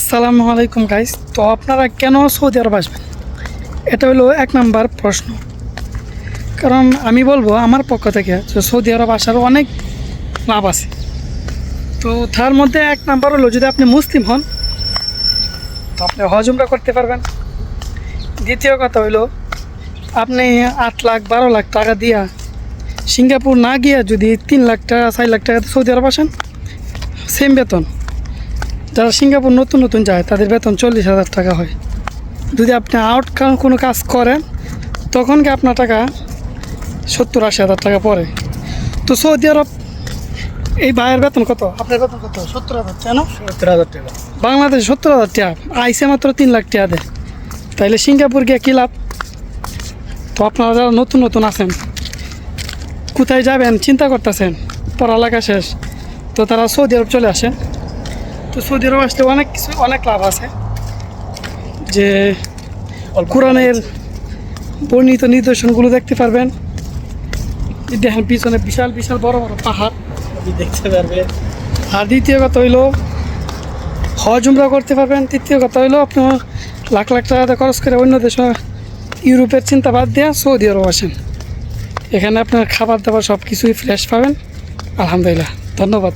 আসসালামু আলাইকুম গাইস। তো আপনারা কেন সৌদি আরব আসবেন, এটা হলো এক নাম্বার প্রশ্ন। কারণ আমি বলবো আমার পক্ষ থেকে যে সৌদি আরব আসার অনেক লাভ আছে। তো তার মধ্যে এক নাম্বার হলো, যদি আপনি মুসলিম হন তো আপনি হজ উমরা করতে পারবেন। দ্বিতীয় কথা হইলো, আপনি 8 লাখ 12 লাখ টাকা দিয়া সিঙ্গাপুর না গিয়া যদি 3 লাখ টাকা 4 লাখ টাকা সৌদি আরব আসেন, সেম বেতন। যারা সিঙ্গাপুর নতুন নতুন যায় তাদের বেতন 40,000 টাকা হয়। যদি আপনি আউট কোনো কাজ করেন তখন কি আপনার টাকা 70-80 হাজার টাকা পড়ে। তো সৌদি আরব এই ভাইয়ের বেতন কত, আপনার বেতন কত? 70,000 টাকা না? 70,000 টাকা। বাংলাদেশে 70,000 টাকা, আইসে মাত্র 3 লাখ টাকা দেয়। তাইলে সিঙ্গাপুর গিয়ে কী লাভ? তো আপনারা যারা নতুন নতুন আছেন, কোথায় যাবেন চিন্তা করতেছেন, পড়ালেখা শেষ, তো তারা সৌদি আরব চলে আসে। তো সৌদি আরব আসলে অনেক কিছু, অনেক লাভ আছে। যে কোরআনের বর্ণিত নিদর্শনগুলো দেখতে পারবেন। দেখেন পিছনে বিশাল বিশাল বড় বড় পাহাড় দেখতে পারবে। আর দ্বিতীয় কথা হইলো হজ উমরা করতে পারবেন। তৃতীয় কথা হইলো আপনার লাখ লাখ টাকা খরচ করে অন্য দেশে, ইউরোপের চিন্তা বাদ দেওয়া সৌদি আরব আসেন। এখানে আপনার খাবার দাবার সব কিছুই ফ্রেশ পাবেন। আলহামদুলিল্লাহ, ধন্যবাদ।